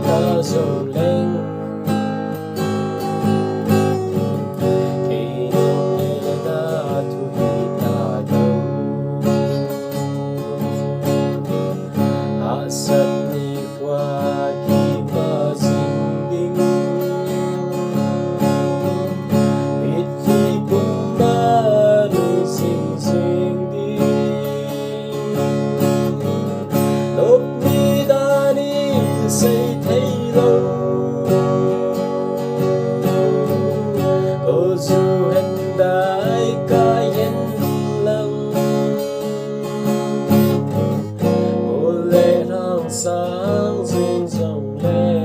ta dòng lên khi nông lệ ta thui ta đâu hạ sat ni qua khi mà dinh đinh biết khi bung ba đi xinh xinh đi lúc ni ta đi xây thấy lâu cô dù hình đại ca yên lặng một lệ thang sáng duyên dòng lên